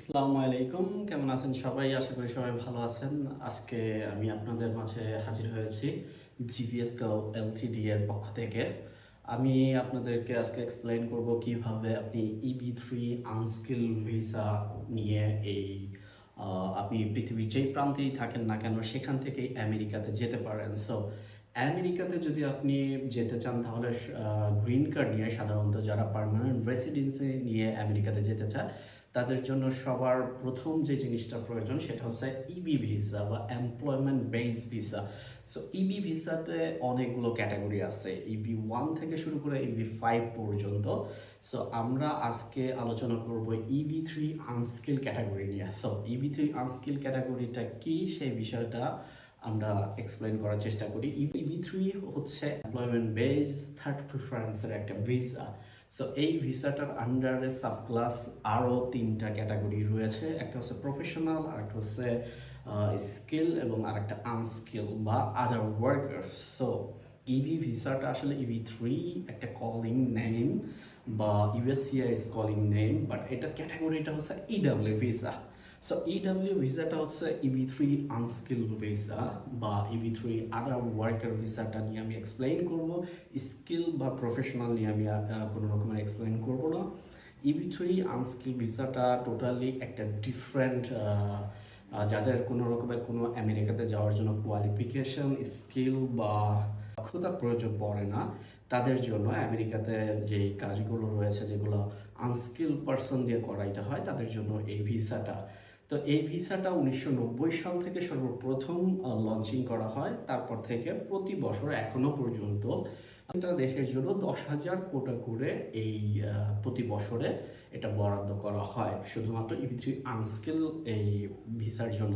আসসালামু আলাইকুম, কেমন আছেন সবাই? আশা করি সবাই ভালো আছেন। আজকে আমি আপনাদের মাঝে হাজির হয়েছি জিভিএস গাও এলটিডি এর পক্ষ থেকে। আমি আপনাদেরকে আজকে এক্সপ্লেইন করব কিভাবে আপনি ইবি3 আনস্কিল ভিসা নিয়ে আপনি পৃথিবীর যেই প্রান্তেই থাকেন না কেন সেখান থেকেই আমেরিকাতে যেতে পারেন। সো আমেরিকাতে যদি আপনি যেতে চান তাহলে গ্রিন কার্ড নিয়ে, সাধারণত যারা পার্মানেন্ট রেসিডেন্সি নিয়ে আমেরিকাতে যেতে চায় তাদের জন্য সবার প্রথম যে জিনিসটা প্রয়োজন সেটা হচ্ছে ইবি ভিসা বা এমপ্লয়মেন্ট বেস ভিসা। সো ইবি ভিসাতে অনেকগুলো ক্যাটাগরি আছে, ইবি 1 থেকে শুরু করে ইবি 5 পর্যন্ত। সো আমরা আজকে আলোচনা করব ইবি 3 আনস্কিল ক্যাটাগরি নিয়ে। সো ইবি 3 আনস্কিল ক্যাটাগরিটা কি সেই বিষয়টা আমরা এক্সপ্লেন করার চেষ্টা করি। ইবি 3 হচ্ছে এমপ্লয়মেন্ট বেস থার্ড প্রিফারেন্সের একটা ভিসা। সো এই ভিসাটার আন্ডারে সাব ক্লাস আরও 3টা ক্যাটাগরি রয়েছে। একটা হচ্ছে প্রফেশনাল, আরেকটা হচ্ছে স্কিল এবং আরেকটা আনস্কিল বা আদার ওয়ার্কার। সো ইবি ভিসাটা আসলে ইবি 3 একটা কলিং নেম বা ইউএসসিআইএস কলিং নেম, বাট এটার ক্যাটাগরিটা হচ্ছে ইডাব্লিউ ভিসা। সো ইডাব্লিউ ভিসাটা হচ্ছে ইবি 3 আনস্কিল ভিসা বা ইবি 3 আদার ওয়ার্কার ভিসাটা নিয়ে আমি এক্সপ্লেইন করব। স্কিল বা প্রফেশনাল নিয়ে আমি কোনো রকমের এক্সপ্লেইন করব না। ইবি 3 আনস্কিল ভিসাটা টোটালি একটা ডিফারেন্ট, যাদের কোনো রকমের কোনো আমেরিকাতে যাওয়ার জন্য কোয়ালিফিকেশন, স্কিল বা দক্ষতার প্রয়োজন পড়ে না, তাদের জন্য আমেরিকাতে যেই কাজগুলো রয়েছে যেগুলো আনস্কিল পারসন দিয়ে করাইতে হয় তাদের জন্য এই ভিসাটা। তো এই ভিসাটা 1990 সাল থেকে সর্বপ্রথম লঞ্চিং করা হয়। তারপর থেকে প্রতি বছর এখনো পর্যন্ত এটা দেশের জন্য 10,000 কোটি করে এই প্রতি বছরে এটা বরাদ্দ করা হয় শুধুমাত্র ইবি 3 আনস্কিল এই ভিসার জন্য।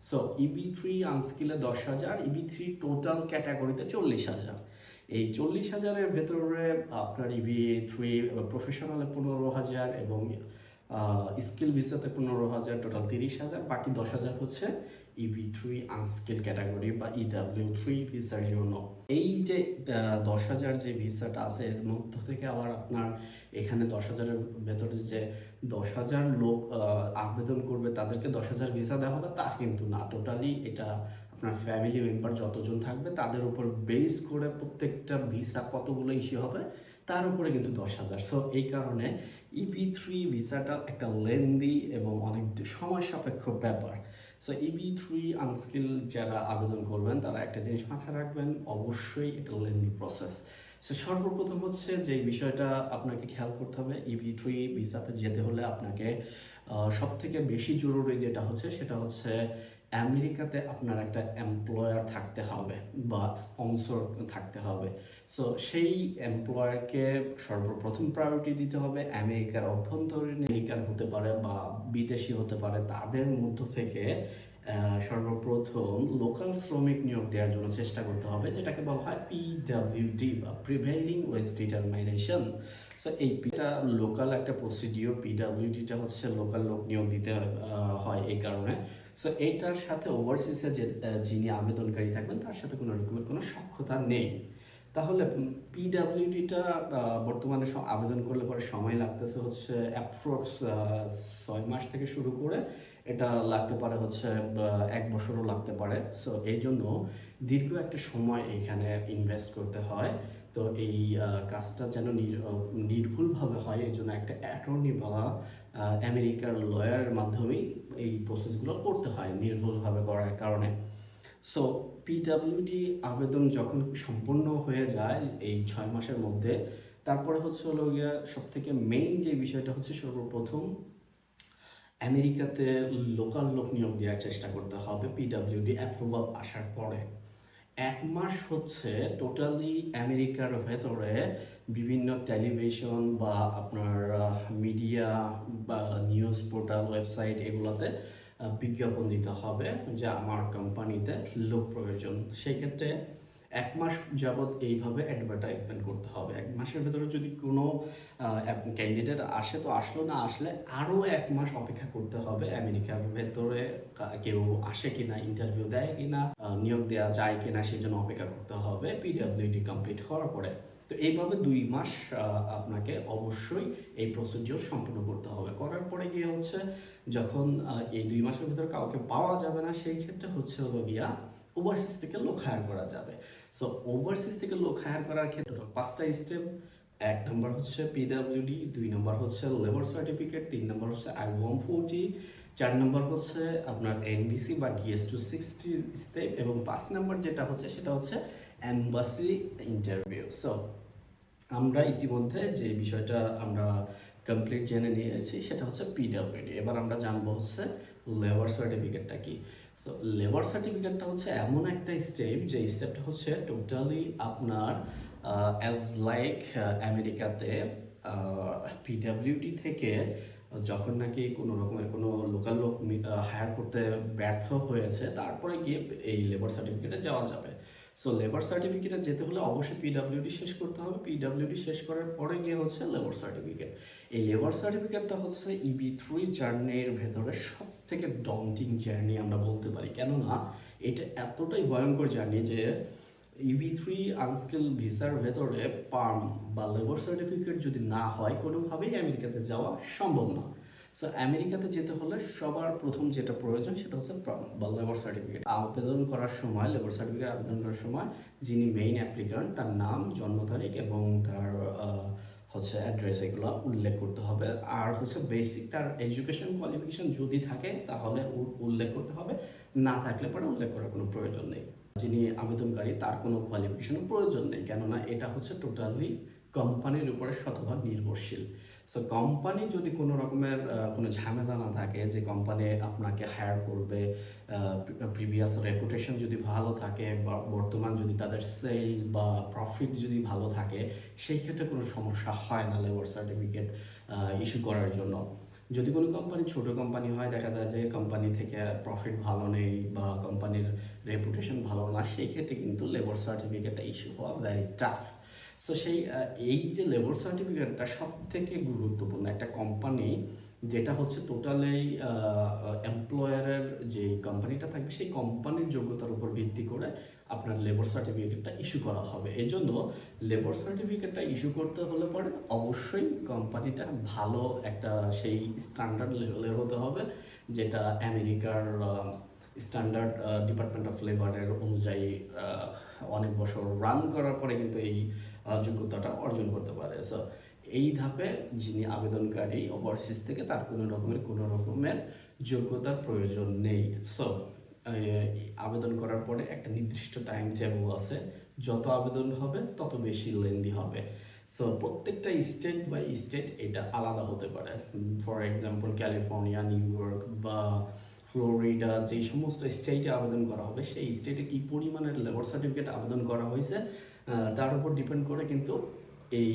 সো ইবি 3 আনস্কিলে 10,000, ইবি 3 টোটাল ক্যাটাগরিতে 40,000। এই 40,000-এর ভেতরে আপনার ইবি 3 প্রফেশনালে 15,000 এবং স্কিল ভিসাতে 15,000, টোটাল 30,000। বাকি 10,000 হচ্ছে ইবি 3 আনস্কিল ক্যাটাগরি বা ইডাব্লিউ 3 ভিসার জন্য। এই যে 10,000 যে ভিসাটা আছে এর মধ্য থেকে আবার আপনার এখানে 10,000-এর ভেতরে যে 10,000 লোক আবেদন করবে তাদেরকে 10,000 ভিসা দেওয়া হবে তা কিন্তু না। টোটালি এটা আপনার ফ্যামিলি মেম্বার যতজন থাকবে তাদের উপর বেস করে প্রত্যেকটা ভিসা কতগুলো ইস্যু হবে তার উপরে কিন্তু 10,000। সো এই কারণে ইবি 3 ভিসাটা একটা লেন্দি এবং অনেক সময় সাপেক্ষ ব্যাপার। সো ইবি 3 আনস্কিল যারা আবেদন করবেন তারা একটা জিনিস মাথায় রাখবেন, অবশ্যই এটা লেন্দি প্রসেস। সো সর্বপ্রথম হচ্ছে যে বিষয়টা আপনাকে খেয়াল করতে হবে, ইবি 3 ভিসাতে যেতে হলে আপনাকে সব থেকে বেশি জরুরি যেটা হচ্ছে সেটা হচ্ছে আমেরিকাতে আপনার একটা এমপ্লয়ার থাকতে হবে বা স্পন্সর থাকতে হবে। সো সেই এমপ্লয়ারকে সর্বপ্রথম প্রায়োরিটি দিতে হবে। আমেরিকার অভ্যন্তরীণ আমেরিকান হতে পারে বা বিদেশি হতে পারে, তাদের মধ্য থেকে সর্বপ্রথম লোকাল শ্রমিক নিয়োগ দেওয়ার জন্য চেষ্টা করতে হবে, যেটাকে বলা হয় পিডাব্লিউডি বা প্রিভেইলিং ওয়েজ ডিটারমিনেশন। সো এই পিটা লোকাল একটা প্রসিডিওর, পিডাব্লিউডিটা হচ্ছে লোকাল লোক নিয়োগ দিতে হয় এই কারণে। সো এইটার সাথে ওভারসিসে যে যিনি আবেদনকারী থাকবেন তার সাথে কোনো রকমের কোনো সখ্যতা নেই। তাহলে পিডাব্লিউডিটা বর্তমানে আবেদন করলে পরে সময় লাগতেছে হচ্ছে অ্যাপ্রক্স 6 মাস থেকে শুরু করে এটা লাগতে পারে হচ্ছে 1 বছরও লাগতে পারে। সো এই জন্য দীর্ঘ একটা সময় এখানে ইনভেস্ট করতে হয়। তো এই কাজটা যেন নির্ভুলভাবে হয় এই জন্য একটা অ্যাটর্নি বা আমেরিকার লয়ারের মাধ্যমেই এই প্রসেসগুলো করতে হয় নির্ভুলভাবে করার কারণে। সো পিডাব্লিউডি আবেদন যখন সম্পূর্ণ হয়ে যায় এই 6 মাসের মধ্যে, তারপরে হচ্ছে হলো গিয়া সব থেকে মেইন যে বিষয়টা হচ্ছে সর্বপ্রথম আমেরিকাতে লোকাল লোক নিয়োগ দেওয়ার চেষ্টা করতে হবে পিডাব্লিউডি অ্যাপ্রুভাল আসার পরে। 1 মাস হচ্ছে টোটালি আমেরিকার ভেতরে বিভিন্ন টেলিভিশন বা আপনার মিডিয়া বা নিউজ পোর্টাল, ওয়েবসাইট এগুলোতে বিজ্ঞাপন দিতে হবে যে আমার কোম্পানিতে লোক প্রয়োজন। সেই ক্ষেত্রে 1 মাস যাবত এইভাবে অ্যাডভার্টাইজমেন্ট করতে হবে। 1 মাসের ভেতরে যদি কোনো ক্যান্ডিডেট আসে তো আসলো, না আসলে আরও 1 মাস অপেক্ষা করতে হবে। আমেরিকার ভেতরে কেউ আসে কিনা, ইন্টারভিউ দেয় কিনা, নিয়োগ দেওয়া যায় কিনা সেজন্য অপেক্ষা করতে হবে পিডব্লিউডি কমপ্লিট হওয়ার পরে। তো এইভাবে 2 মাস আপনাকে অবশ্যই এই প্রসিডিওর সম্পূর্ণ করতে হবে। করার পরে গিয়ে হচ্ছে যখন এই 2 মাসের ভিতরে কাউকে পাওয়া যাবে না, সেই ক্ষেত্রে হচ্ছে হলো গিয়া ওভারসিজ থেকে লোক হায়ার করা যাবে। সো ওভারসিজ থেকে লোক হায়ার করার ক্ষেত্রে 5টা স্টেপ। 1 নম্বর হচ্ছে পিডব্লিউডি, 2 নম্বর হচ্ছে লেবার সার্টিফিকেট, 3 নম্বর হচ্ছে I-140, 4 নম্বর হচ্ছে আপনার এনভিসি বা DS-260 স্টেপ, এবং 5 নম্বর যেটা হচ্ছে সেটা হচ্ছে এম্বাসি ইন্টারভিউ। সো আমরা ইতিমধ্যে যে বিষয়টা আমরা কমপ্লিট জেনে নিয়েছি সেটা হচ্ছে পিডব্লিউডি। এবার আমরা জানবো হচ্ছে লেবার সার্টিফিকেটটা কি। সো লেবার সার্টিফিকেটটা হচ্ছে এমন একটা স্টেপ, যে স্টেপটা হচ্ছে টোটালি আপনার অ্যাজ লাইক আমেরিকাতে পিডব্লিউডি থেকে যখন নাকি কোনো রকমের কোনো লোকাল লোক হায়ার করতে ব্যর্থ হয়েছে, তারপরে গিয়ে এই লেবার সার্টিফিকেটে যাওয়া যাবে। সো লেবার সার্টিফিকেটে যেতে হলে অবশ্যই পিডব্লিউডি শেষ করতে হবে। পিডব্লিউডি শেষ করার পরে গিয়ে হচ্ছে লেবার সার্টিফিকেট। এই লেবার সার্টিফিকেটটা হচ্ছে EB-3 জার্নির ভেতরে সব থেকে ডন্টিং জার্নি আমরা বলতে পারি, কেননা এটা এতটাই ভয়ঙ্কর জার্নি যে EB-3 আনস্কিল ভিসার ভেতরে পার্ম বা লেবার সার্টিফিকেট যদি না হয়, কোনোভাবেই আমেরিকাতে যাওয়া সম্ভব না। সো আমেরিকাতে যেতে হলে সবার প্রথম যেটা প্রয়োজন সেটা হচ্ছে পার্ম বা লেবার সার্টিফিকেট। আবেদন করার সময়, লেবার সার্টিফিকেট আবেদন করার সময় যিনি মেইন অ্যাপ্লিক্যান্ট তার নাম, জন্ম তারিখ এবং তার হচ্ছে অ্যাড্রেস এগুলো উল্লেখ করতে হবে। আর হচ্ছে বেসিক তার এডুকেশন কোয়ালিফিকেশন যদি থাকে তাহলে উল্লেখ করতে হবে, না থাকলে পরে উল্লেখ করার কোনো প্রয়োজন নেই। যিনি আবেদনকারী তার কোনো কোয়ালিফিকেশনের প্রয়োজন নেই, কেননা এটা হচ্ছে টোটালি কোম্পানির উপরে শতভাগ নির্ভরশীল। সো কোম্পানি যদি কোনো রকমের কোনো ঝামেলা না থাকে, যে কোম্পানি আপনাকে হায়ার করবে, প্রিভিয়াস রেপুটেশন যদি ভালো থাকে বা বর্তমান যদি তাদের সেল বা প্রফিট যদি ভালো থাকে, সেই ক্ষেত্রে কোনো সমস্যা হয় না লেবার সার্টিফিকেট ইস্যু করার জন্য। যদি কোনো কোম্পানি ছোট কোম্পানি হয়, দেখা যায় যে কোম্পানি থেকে প্রফিট ভালো নেই বা কোম্পানির রেপুটেশন ভালো না, সেই ক্ষেত্রে কিন্তু লেবার সার্টিফিকেটটা ইস্যু হওয়া ভেরি টাফ। সো এই যে লেবার সার্টিফিকেটটা সব থেকে গুরুত্বপূর্ণ। একটা কোম্পানি যেটা হচ্ছে টোটালি এমপ্লয়ারের যে কোম্পানিটা থাকবে সেই কোম্পানির যোগ্যতার উপর ভিত্তি করে আপনার লেবার সার্টিফিকেটটা ইস্যু করা হবে। এই জন্য লেবার সার্টিফিকেটটা ইস্যু করতে হলে পরে অবশ্যই কোম্পানিটা ভালো একটা সেই স্ট্যান্ডার্ড লেভেলের হতে হবে, যেটা আমেরিকার স্ট্যান্ডার্ড ডিপার্টমেন্ট অফ লেবারের অনুযায়ী অনেক বছর রান করার পরে কিন্তু এই যোগ্যতাটা অর্জন করতে পারে। সো এই ধাপে যিনি আবেদনকারী ওভারসিজ থেকে, তার কোনো রকমের যোগ্যতার প্রয়োজন নেই। সো আবেদন করার পরে একটা নির্দিষ্ট টাইম টেবল আছে, যত আবেদন হবে তত বেশি লেন্দি হবে। সো প্রত্যেকটা স্টেট বাই স্টেট এটা আলাদা হতে পারে। For example California, new York বা ফ্লোরিডা, যেই সমস্ত স্টেটে আবেদন করা হবে সেই স্টেটে কী পরিমাণের লেবার সার্টিফিকেট আবেদন করা হয়েছে তার উপর ডিপেন্ড করে কিন্তু এই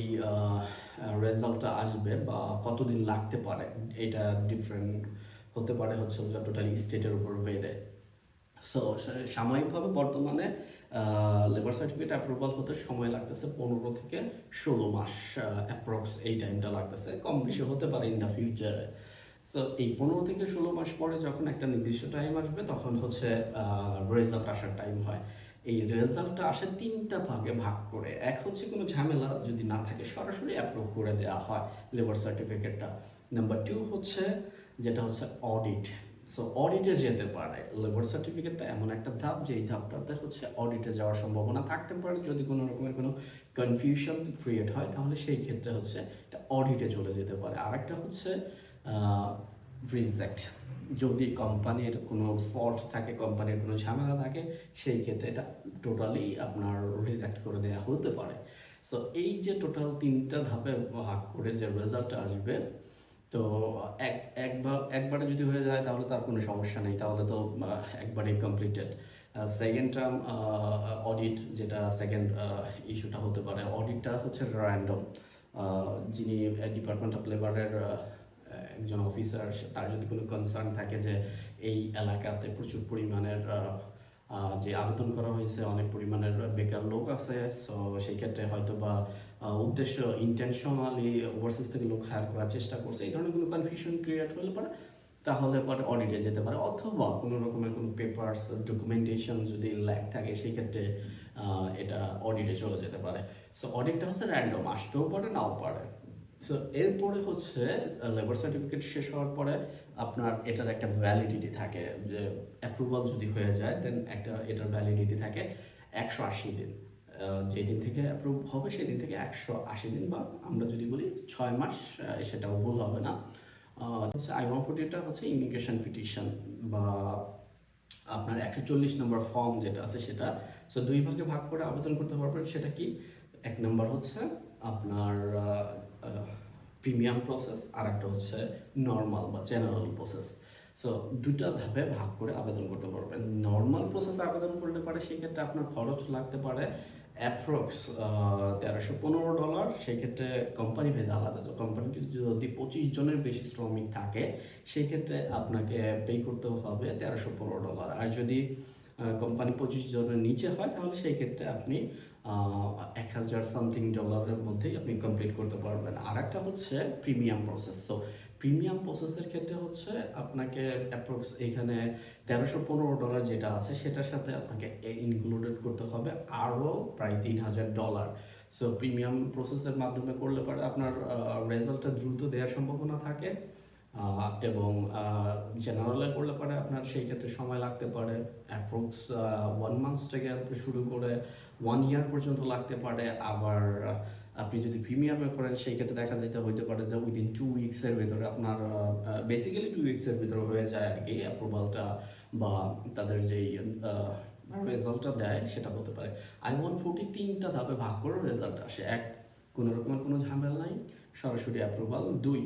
রেজাল্টটা আসবে বা কতদিন লাগতে পারে, এটা ডিফারেন্ট হতে পারে হচ্ছে টোটালি স্টেটের উপর বেড়ে। সো সাময়িকভাবে বর্তমানে লেবার সার্টিফিকেট অ্যাপ্রুভাল হতে সময় লাগতেছে 15 থেকে 16 মাস, অ্যাপ্রক্স এই টাইমটা লাগতেছে। কম বেশি হতে পারে ইন দ্য ফিউচারে। সো এই 15 থেকে 16 মাস পরে যখন একটা নির্দিষ্ট টাইম আসবে, তখন হচ্ছে রেজাল্ট আসার টাইম হয়। এই রেজাল্টটা আসে 3টা ভাগে ভাগ করে। এক হচ্ছে কোনো ঝামেলা যদি না থাকে সরাসরি অ্যাপ্রুভ করে দেওয়া হয় লেবার সার্টিফিকেটটা। নাম্বার 2 হচ্ছে যেটা হচ্ছে অডিট। সো অডিটে যেতে পারে। লেবার সার্টিফিকেটটা এমন একটা ধাপ, যে এই ধাপটাতে হচ্ছে অডিটে যাওয়ার সম্ভাবনা থাকতে পারে। যদি কোনো রকমের কোনো কনফিউশন ক্রিয়েট হয় তাহলে সেই ক্ষেত্রে হচ্ছে এটা অডিটে চলে যেতে পারে। আরেকটা হচ্ছে রিজেক্ট। যদি কোম্পানির কোনো ফল্ট থাকে, কোম্পানির কোনো ঝামেলা থাকে, সেই ক্ষেত্রে এটা টোটালি আপনার রিজেক্ট করে দেওয়া হতে পারে। সো এই যে টোটাল 3টা ধাপে ভাগ করে যে রেজাল্টটা আসবে, তো একবারে যদি হয়ে যায় তাহলে তার কোনো সমস্যা নেই, তাহলে তো একবারেই কমপ্লিটেড। সেকেন্ড টার্ম অডিট, যেটা সেকেন্ড ইস্যুটা হতে পারে, অডিটটা হচ্ছে র্যান্ডম। যিনি ডিপার্টমেন্ট অফ লেবারের একজন অফিসার, তার যদি কোনো কনসার্ন থাকে যে এই এলাকাতে প্রচুর পরিমাণের যে আবেদন করা হয়েছে অনেক পরিমাণের বেকার লোক আছে। সো সেই ক্ষেত্রে হয়তো বা উদ্দেশ্য ইন্টেনশনালি ওভারসিজ থেকে লোক হায়ার করার চেষ্টা করছে, এই ধরনের কোনো কনফিউশন ক্রিয়েট হলে পরে তাহলে পরে অডিটে যেতে পারে, অথবা কোনো রকমের কোনো পেপারস ডকুমেন্টেশন যদি ল্যাক থাকে সেই ক্ষেত্রে এটা অডিটে চলে যেতে পারে। সো অডিটটা হচ্ছে র্যান্ডম, আসতেও পারে নাও পারে। সো এরপরে হচ্ছে লেবার সার্টিফিকেট শেষ হওয়ার পরে আপনার এটার একটা ভ্যালিডিটি থাকে, যে অ্যাপ্রুভাল যদি হয়ে যায় দেন এটার ভ্যালিডিটি থাকে 180 দিন। যেদিন থেকে অ্যাপ্রুভ হবে সেদিন থেকে 180 দিন, বা আমরা যদি বলি 6 মাস, সেটাও ভুল হবে না। হচ্ছে I-140টা হচ্ছে ইমিগ্রেশন পিটিশন বা আপনার 140 নম্বর ফর্ম যেটা আছে সেটা। সো দুই ভাগে ভাগ করে আবেদন করতে পারবেন। সেটা কি, এক নম্বর হচ্ছে আপনার প্রিমিয়াম প্রসেস, আর একটা হচ্ছে নর্মাল বা জেনারেল প্রসেস। সো দুটা ধাপে ভাগ করে আবেদন করতে পারবেন। নর্মাল প্রসেসে আবেদন করতে পারে সেক্ষেত্রে আপনার খরচ লাগতে পারে অ্যাপ্রক্স $1315। সেই ক্ষেত্রে কোম্পানি ভেদে আলাদা। তো কোম্পানিটি যদি 25 জনের বেশি শ্রমিক থাকে সেই ক্ষেত্রে আপনাকে পে করতে হবে $1315। আর যদি কোম্পানি 25 জনের নিচে হয় তাহলে সেই ক্ষেত্রে আপনি 1000 সামথিং ডলারের মধ্যেই আপনি কমপ্লিট করতে পারবেন। আর একটা হচ্ছে প্রিমিয়াম প্রসেস। সো প্রিমিয়াম প্রসেসের ক্ষেত্রে হচ্ছে আপনাকে অ্যাপ্রক্স এখানে $1315 যেটা আছে সেটার সাথে আপনাকে ইনক্লুডেড করতে হবে আরও প্রায় $3000। সো প্রিমিয়াম প্রসেসের মাধ্যমে করলে পরে আপনার রেজাল্টটা দ্রুত দেওয়ার সম্ভাবনা থাকে, এবং জেনারেলে করলে পরে আপনার সেই ক্ষেত্রে সময় লাগতে পারে অ্যাপ্রক্স 1 মান্থ থেকে শুরু করে 1 ইয়ার পর্যন্ত লাগতে পারে। আবার আপনি যদি প্রিমিয়ামে করেন সেই ক্ষেত্রে দেখা যেতে হইতে পারে যে উইদিন 2 উইক্সের ভিতরে আপনার বেসিক্যালি 2 উইক্সের ভিতরে হয়ে যায় আর কি অ্যাপ্রুভালটা, বা তাদের যেই রেজাল্টটা দেয় সেটা হতে পারে। I-140 তিনটা ধাপে ভাগ করে রেজাল্ট আসে। এক, কোনো রকমের কোনো ঝামেলা নাই, সরাসরি অ্যাপ্রুভাল। 2,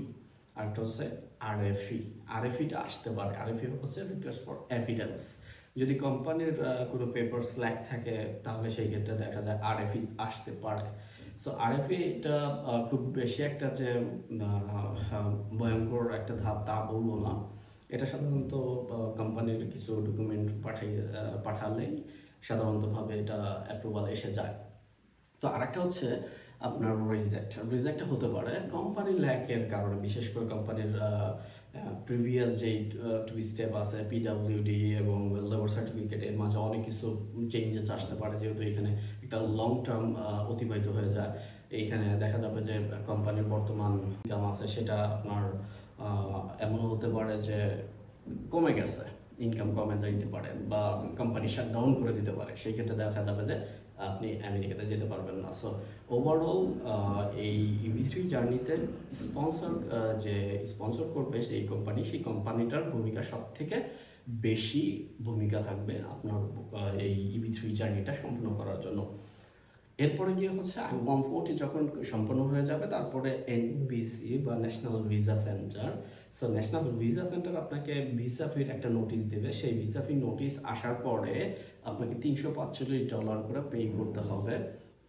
আরেকটা হচ্ছে আরএফই। আরএফইটা আসতে পারে। আরএফই হচ্ছে রিকোয়েস্ট ফর এভিডেন্স। যদি কোম্পানির কোনো পেপার স্ল্যাক থাকে তাহলে সেই ক্ষেত্রে দেখা যায় আরএফই আসতে পারে। সো আরএফই এটা খুব বেশি একটা যে ভয়ঙ্কর একটা ধাপ তা বলবো না। এটা সাধারণত কোম্পানির কিছু ডকুমেন্ট পাঠালেই সাধারণতভাবে এটা অ্যাপ্রুভাল এসে যায়। তো আরেকটা হচ্ছে আপনার রিজেক্ট হতে পারে কোম্পানি ল্যাকের কারণে, বিশেষ করে কোম্পানির প্রিভিয়াস যেই 2 স্টেপ আছে পিডাব্লিউডি এবং লেবার সার্টিফিকেটের মাঝে অনেক কিছু চেঞ্জেস আসতে পারে, যেহেতু এখানে একটা লং টার্ম অতিবাহিত হয়ে যায়। এইখানে দেখা যাবে যে কোম্পানির বর্তমান ইনকাম আছে সেটা আপনার এমন হতে পারে যে কমে গেছে, ইনকাম কমে যাইতে পারে, বা কোম্পানি শাট ডাউন করে দিতে পারে। সেই ক্ষেত্রে দেখা যাবে যে আপনি আমেরিকাতে যেতে পারবেন না। সো ওভারঅল এই EB3 জার্নিতে যে স্পন্সর করবে সেই কোম্পানিটার ভূমিকা সব থেকে বেশি ভূমিকা থাকবে আপনার এই EB3 জার্নিটা সম্পূর্ণ করার জন্য। এরপরে গিয়ে হচ্ছে I-140 যখন সম্পন্ন হয়ে যাবে তারপরে NVC বা national visa centre. So national visa centre আপনাকে ভিসা ফির একটা নোটিশ দেবে। সেই ভিসা ফির নোটিশ আসার পরে আপনাকে $345 করে পে করতে হবে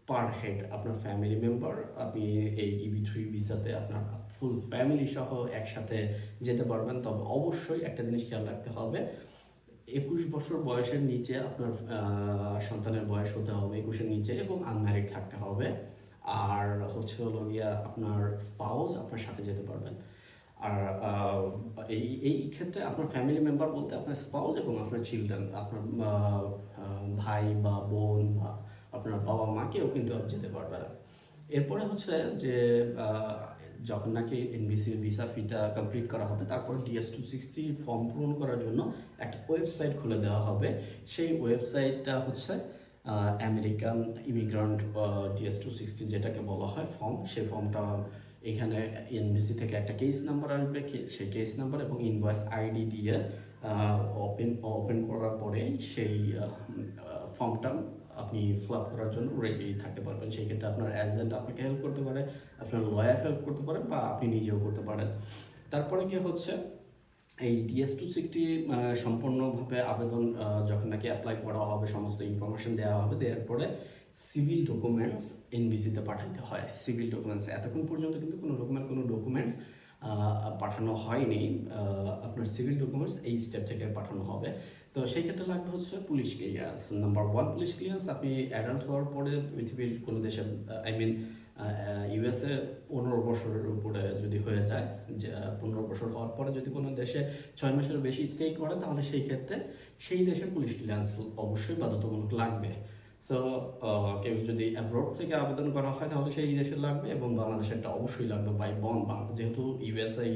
পার হেড। আপনার ফ্যামিলি মেম্বার, আপনি এই EB3 ভিসাতে আপনার ফুল ফ্যামিলি সহ একসাথে যেতে পারবেন। তবে অবশ্যই একটা জিনিস খেয়াল রাখতে হবে, 21 বছর বয়সের নিচে আপনার সন্তানের বয়স হতে হবে 21-এর নিচে, এবং আনম্যারিড থাকতে হবে। আর হচ্ছে হলো গিয়া আপনার স্পাউস আপনার সাথে যেতে পারবেন। আর এই ক্ষেত্রে আপনার ফ্যামিলি মেম্বার বলতে আপনার স্পাউস এবং আপনার চিলড্রেন, আপনার ভাই বা বোন বা আপনার বাবা মাকেও কিন্তু যেতে পারবে না। এরপরে হচ্ছে যে যখন নাকি এনবিসির ভিসা ফিটা কমপ্লিট করা হবে তারপর DS-260 ফর্ম পূরণ করার জন্য একটা ওয়েবসাইট খুলে দেওয়া হবে। সেই ওয়েবসাইটটা হচ্ছে আমেরিকান ইমিগ্রান্ট DS-260 যেটাকে বলা হয় ফর্ম। সেই ফর্মটা এখানে এনবিসি থেকে একটা কেস নাম্বার আসবে, সেই কেস নাম্বার এবং ইনভয়েস আইডি দিয়ে ওপেন করার পরে সেই ফর্মটা আপনি ফিল আপ করার জন্য রেডি থাকতে পারবেন। সেই ক্ষেত্রে আপনার এজেন্ট আপনাকে হেল্প করতে পারে, আপনার লয়ার হেল্প করতে পারে, বা আপনি নিজেও করতে পারেন। তারপরে কি হচ্ছে এই DS-260 সম্পূর্ণভাবে আবেদন যখন নাকি অ্যাপ্লাই করা হবে, সমস্ত ইনফরমেশন দেওয়া হবে, দেওয়ার পরে সিভিল ডকুমেন্টস এনবিসিতে পাঠাতে হয়। সিভিল ডকুমেন্টস এতক্ষণ পর্যন্ত কিন্তু কোনো রকমের কোনো ডকুমেন্টস পাঠানো হয়নি। আপনার সিভিল ডকুমেন্টস এই স্টেপ থেকে পাঠানো হবে। তো তো সেই ক্ষেত্রে লাগবে হচ্ছে police clearance. Number one police clearance, আপনি অ্যাডাল্ট হওয়ার পরে পৃথিবীর কোনো দেশে আই মিন ইউএসএ 15 বছরের উপরে যদি হয়ে যায়, যে 15 বছর হওয়ার পরে যদি কোনো দেশে 6 মাসের বেশি স্টে করে, তাহলে সেই ক্ষেত্রে সেই দেশের পুলিশ ক্লিয়ারেন্স অবশ্যই বাধ্যতামূলক লাগবে। সো কেউ যদি অ্যাব্রড থেকে আবেদন করা হয় তাহলে সেই দেশের লাগবে, এবং বাংলাদেশেরটা অবশ্যই লাগবে বাই বন্ড। যেহেতু ইউএসআই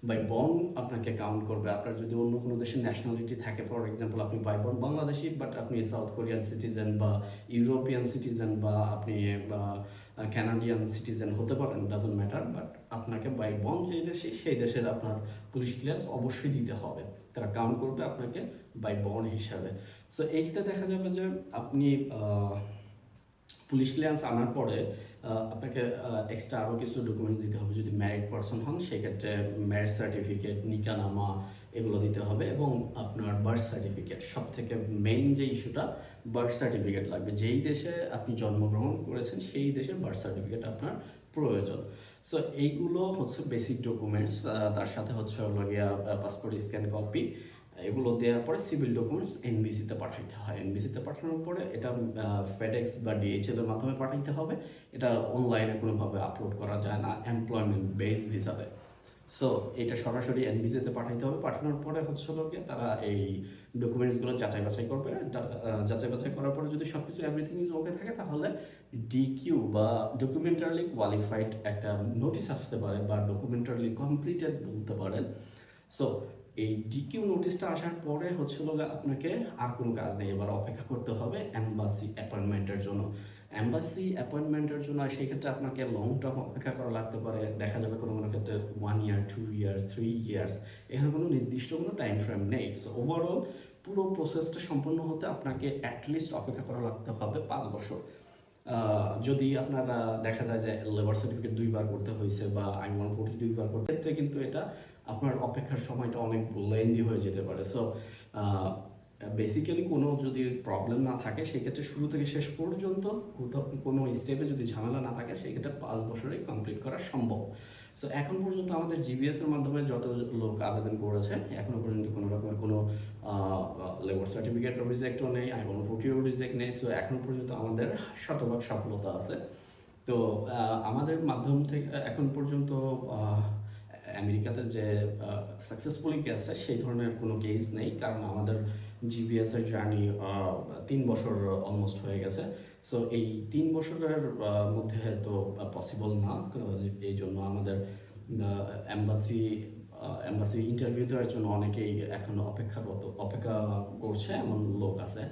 বাই বন্ড আপনাকে কাউন্ট করবে। আপনার যদি অন্য কোনো দেশের ন্যাশনালিটি থাকে, ফর এক্সাম্পল আপনি বাই বন্ড বাংলাদেশি বাট আপনি সাউথ কোরিয়ান সিটিজেন বা ইউরোপিয়ান সিটিজেন বা আপনি ক্যানাডিয়ান সিটিজেন হতে পারেন, ডাজন্ট ম্যাটার, বাট আপনাকে বাই বন্ড যেই দেশে সেই দেশের আপনার পুলিশ ক্লিয়ারেন্স অবশ্যই দিতে হবে। তারা কাউন্ট করবে আপনাকে বাই বন্ড হিসাবে। সো এইটা দেখা যাবে যে আপনি পুলিশ ক্লিয়ারেন্স আনার পরে আপনাকে এক্সট্রা আরও কিছু ডকুমেন্টস দিতে হবে। যদি ম্যারিড পারসন হন সেক্ষেত্রে ম্যারেজ সার্টিফিকেট, নিকানামা এগুলো দিতে হবে, এবং আপনার বার্থ সার্টিফিকেট। সব থেকে মেইন যে ইস্যুটা, বার্থ সার্টিফিকেট লাগবে। যেই দেশে আপনি জন্মগ্রহণ করেছেন সেই দেশের বার্থ সার্টিফিকেট আপনার প্রয়োজন। সো এইগুলো হচ্ছে বেসিক ডকুমেন্টস। তার সাথে হচ্ছে হলো গিয়া পাসপোর্ট স্ক্যান কপি। এগুলো দেওয়ার পরে সিভিল ডকুমেন্টস এনবিসিতে পাঠাইতে হয়। এনবিসিতে পাঠানোর পরে এটা ফেডেক্স বা ডিএইচএল এর মাধ্যমে পাঠাইতে হবে। এটা অনলাইনে কোনোভাবে আপলোড করা যায় না এমপ্লয়মেন্ট বেস ভিসাতে। সো এটা সরাসরি এনবিসিতে পাঠাইতে হবে। পাঠানোর পরে হচ্ছে গিয়ে তারা এই ডকুমেন্টসগুলো যাচাই বাছাই করবে। যাচাই বাছাই করার পরে যদি সব কিছু এভরিথিং ইজ ওকে থাকে, তাহলে ডিকিউ বা ডকুমেন্টারলি কোয়ালিফাইড একটা নোটিশ আসতে পারে, বা ডকুমেন্টারলি কমপ্লিটেড বলতে পারেন। সো এই ডিকিউ নোটিশটা আসার পরে হচ্ছিল আপনাকে আর কোনো কাজ নেই, এবার অপেক্ষা করতে হবে এম্বাসি অ্যাপয়েন্টমেন্টের জন্য। এম্বাসি অ্যাপয়েন্টমেন্টের জন্য সেই ক্ষেত্রে আপনাকে লং টার্ম অপেক্ষা করা লাগতে পারে। দেখা যাবে কোনো কোনো ক্ষেত্রে 1 ইয়ার, 2 ইয়ার্স, 3 ইয়ার্স, এখানে কোনো নির্দিষ্ট কোনো টাইম ফ্রেম নেই। সো ওভারঅল পুরো প্রসেসটা সম্পূর্ণ হতে আপনাকে অ্যাটলিস্ট অপেক্ষা করা লাগতে হবে 5 বছর। যদি আপনার দেখা যায় যে লেবার সার্টিফিকেট 2বার করতে হয়েছে বা I-140 2বার করতে, ক্ষেত্রে কিন্তু এটা আপনার অপেক্ষার সময়টা অনেক লেন্দি হয়ে যেতে পারে। সো বেসিক্যালি কোনো যদি প্রবলেম না থাকে সেক্ষেত্রে শুরু থেকে শেষ পর্যন্ত কোথাও কোনো স্টেপে যদি ঝামেলা না থাকে সেক্ষেত্রে 5 বছরে কমপ্লিট করা সম্ভব। সো এখন পর্যন্ত আমাদের জিবিএস এর মাধ্যমে যত লোক আবেদন করেছে, এখনো পর্যন্ত কোনো রকমের কোনো লেবার সার্টিফিকেট রিজেক্টও নেই, I-140ও রিজেক্ট নেই। সো এখন পর্যন্ত আমাদের শতভাগ সফলতা আছে। তো আমাদের মাধ্যম থেকে এখন পর্যন্ত আমেরিকাতে যে সাকসেসফুলি গেছে সেই ধরনের কোনো কেস নেই, কারণ আমাদের জিবিএস এর জার্নি 3 বছর অলমোস্ট হয়ে গেছে। সো এই 3 বছরের মধ্যে তো পসিবল না, এই জন্য আমাদের এম্বাসি ইন্টারভিউ দেওয়ার জন্য অনেকেই এখন অপেক্ষা করছে, এমন লোক আছে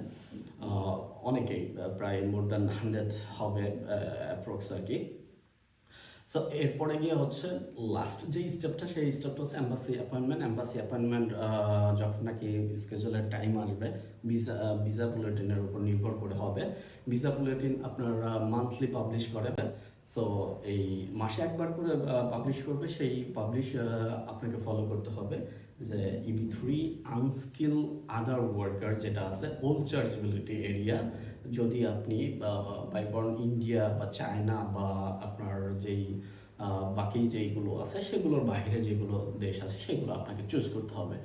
অনেকেই, প্রায় মোর দ্যান 100 হবে অ্যাপ্রক্স আর কি। সো এরপরে গিয়ে হচ্ছে লাস্ট যে স্টেপটা, সেই স্টেপটা হচ্ছে এম্বাসি অ্যাপয়েন্টমেন্ট। এম্বাসি অ্যাপয়েন্টমেন্ট যখন নাকি স্কেজুলের টাইম আসবে, ভিসা বুলেটিনের উপর নির্ভর করে হবে। ভিসা বুলেটিন আপনার মান্থলি পাবলিশ করে। সো এই মাসে একবার করে পাবলিশ করবে। সেই পাবলিশ আপনাকে ফলো করতে হবে যে EB3 আনস্কিল আদার ওয়ার্কার যেটা আছে ওল্ড চার্জেবিলিটি এরিয়া, যদি আপনি বাইবর্ন ইন্ডিয়া বা চায়না বা আপনার যেই বাকি যেইগুলো আছে সেগুলোর বাইরে যেগুলো দেশ আছে সেগুলো আপনাকে চুজ করতে হবে।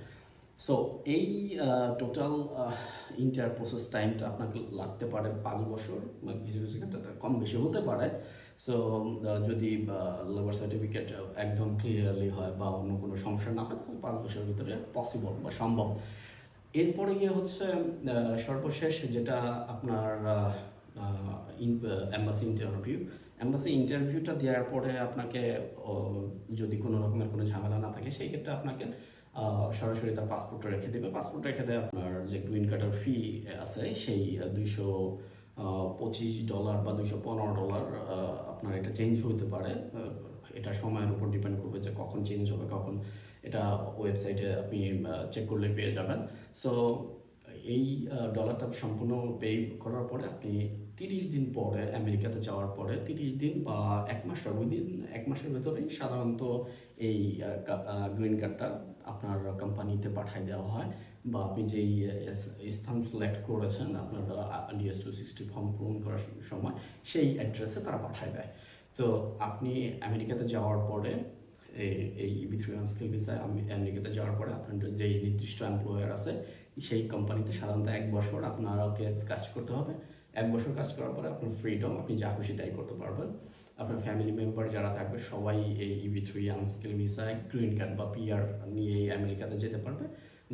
সো এই টোটাল ইন্টার প্রসেস টাইমটা আপনাকে লাগতে পারে 5 বছর, বা কিছু কিছু ক্ষেত্রে কম বেশি হতে পারে। সো যদি লেবার সার্টিফিকেট একদম ক্লিয়ারলি হয় বা অন্য কোনো সমস্যা না হয়, তাহলে 5 বছরের ভিতরে পসিবল বা সম্ভব। এরপরে গিয়ে হচ্ছে সর্বশেষ যেটা আপনার এম্বাসি ইন্টারভিউ। এম্বাসি ইন্টারভিউটা দেওয়ার পরে আপনাকে যদি কোনো রকমের কোনো ঝামেলা না থাকে সেই ক্ষেত্রে আপনাকে সরাসরি তার পাসপোর্টটা রেখে দেবে। পাসপোর্ট রেখে দেয় আপনার যে গ্রিন কার্ডের ফি আছে সেই $225 বা $215 আপনার এটা চেঞ্জ হতে পারে। এটা সময়ের উপর ডিপেন্ড করবে যে কখন চেঞ্জ হবে, কখন এটা ওয়েবসাইটে আপনি চেক করলে পেয়ে যাবেন। সো এই ডলারটা সম্পূর্ণ পে করার পরে আপনি 30 দিন পরে আমেরিকাতে যাওয়ার পরে 30 দিন বা 1 মাস, উইদিন 1 মাসের ভেতরেই সাধারণত এই গ্রিন কার্ডটা আপনার কোম্পানিতে পাঠিয়ে দেওয়া হয়, বা আপনি যেই স্থান সিলেক্ট করেছেন আপনার DS-260 ফর্ম পূরণ করার সময় সেই অ্যাড্রেসে তারা পাঠিয়ে দেয়। তো আপনি আমেরিকাতে যাওয়ার পরে এই EB3 আনস্কিল ভিসায় আমেরিকাতে যাওয়ার পরে আপনার যেই নির্দিষ্ট এমপ্লয়ার আছে সেই কোম্পানিতে সাধারণত 1 বছর আপনাকে কাজ করতে হবে। 1 বছর কাজ করার পরে আপনার ফ্রিডম, আপনি যা খুশি তাই করতে পারবেন। আপনার ফ্যামিলি মেম্বার যারা থাকবে সবাই এই EB3 আনস্কিল ভিসায় গ্রিন কার্ড বা PR নিয়ে আমেরিকাতে যেতে পারবে।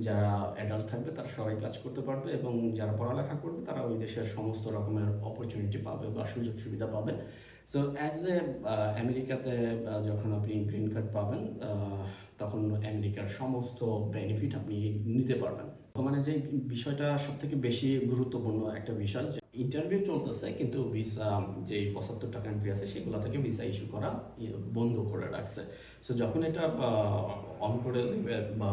যারা অ্যাডাল্ট থাকবে তারা সবাই কাজ করতে পারবে, এবং যারা পড়ালেখা করবে তারা ওই দেশের সমস্ত রকমের অপরচুনিটি পাবে বা সুযোগ সুবিধা পাবে। সো অ্যাজ এ আমেরিকাতে যখন আপনি গ্রিন কার্ড পাবেন, তখন আমেরিকার সমস্ত বেনিফিট আপনি নিতে পারবেন। বর্তমানে যে বিষয়টা সব থেকে বেশি গুরুত্বপূর্ণ একটা বিষয়, যে ইন্টারভিউ চলতেছে কিন্তু ভিসা যে 75টা কান্ট্রি আছে সেগুলো থেকে ভিসা ইস্যু করা বন্ধ করে রাখছে। সো যখন এটা অন করে দেবে বা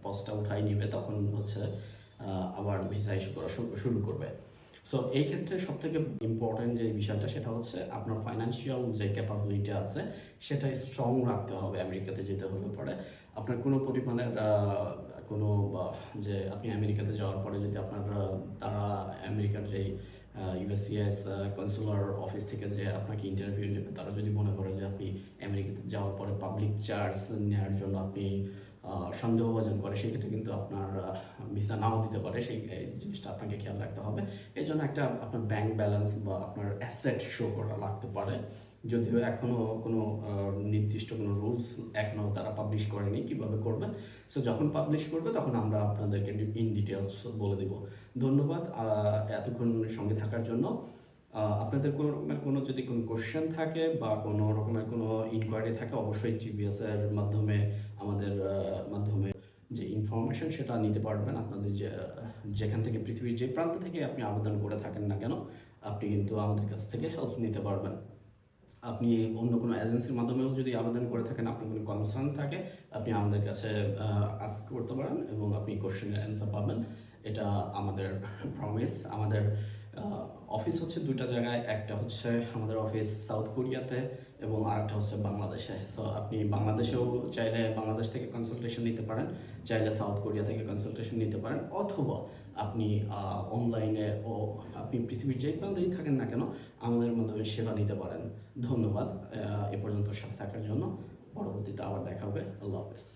পস্টটা উঠাই নিবে, তখন হচ্ছে আবার ভিসা ইস্যু করা শুরু করবে। সো এই ক্ষেত্রে সব থেকে ইম্পর্টেন্ট যে বিষয়টা সেটা হচ্ছে আপনার ফাইন্যান্সিয়াল যে ক্যাপাবিলিটি আছে সেটা স্ট্রং রাখতে হবে। আমেরিকাতে যেতে হলে পরে আপনার কোনো পরিমাণের কোনো যে আপনি আমেরিকাতে যাওয়ার পরে যদি আপনার তারা আমেরিকার যেই USCIS কনসুলার অফিস থেকে যে আপনাকে ইন্টারভিউ নেবে, তারা যদি মনে করে যে আপনি আমেরিকাতে যাওয়ার পরে পাবলিক চার্জ নেওয়ার জন্য আপনি সন্দেহভাজন করে, সেক্ষেত্রে কিন্তু আপনার ভিসা নাও দিতে পারে। সেই জিনিসটা আপনাকে খেয়াল রাখতে হবে। এই জন্য একটা আপনার ব্যাংক ব্যালেন্স বা আপনার অ্যাসেট শো করা লাগতে পারে, যদিও এখনও কোনো নির্দিষ্ট কোনো রুলস এখনও তারা পাবলিশ করেনি কীভাবে করবে। সো যখন পাবলিশ করবে তখন আমরা আপনাদেরকে ইন ডিটেলস বলে দেব। ধন্যবাদ এতক্ষণ সঙ্গে থাকার জন্য। আপনাদের কোনো রকমের কোনো যদি কোনো কোশ্চেন থাকে বা কোনো রকমের কোনো ইনকোয়ারি থাকে, অবশ্যই GBS এর মাধ্যমে আমাদের মাধ্যমে যে ইনফরমেশন সেটা নিতে পারবেন। আপনাদের যেখান থেকে পৃথিবীর যে প্রান্ত থেকে আপনি আবেদন করে থাকেন না কেন, আপনি কিন্তু আমাদের কাছ থেকে হেল্প নিতে পারবেন। আপনি অন্য কোনো এজেন্সির মাধ্যমেও যদি আবেদন করে থাকেন, আপনার কোনো কনসার্ন থাকে, আপনি আমাদের কাছে আস্ক করতে পারেন এবং আপনি কোশ্চেনের অ্যান্সার পাবেন। এটা আমাদের প্রমিস। আমাদের অফিস হচ্ছে 2টা জায়গায়, একটা হচ্ছে আমাদের অফিস সাউথ কোরিয়াতে এবং আরেকটা হচ্ছে বাংলাদেশে। সো আপনি বাংলাদেশেও চাইলে বাংলাদেশ থেকে কনসালটেশন নিতে পারেন, চাইলে সাউথ কোরিয়া থেকে কনসালটেশন নিতে পারেন, অথবা আপনি অনলাইনে আপনি পৃথিবীর যেই প্রান্তেই থাকেন না কেন আমাদের মাধ্যমে সেবা নিতে পারেন। ধন্যবাদ এ পর্যন্ত সাথে থাকার জন্য। পরবর্তীতে আবার দেখা হবে। আল্লাহ হাফেজ।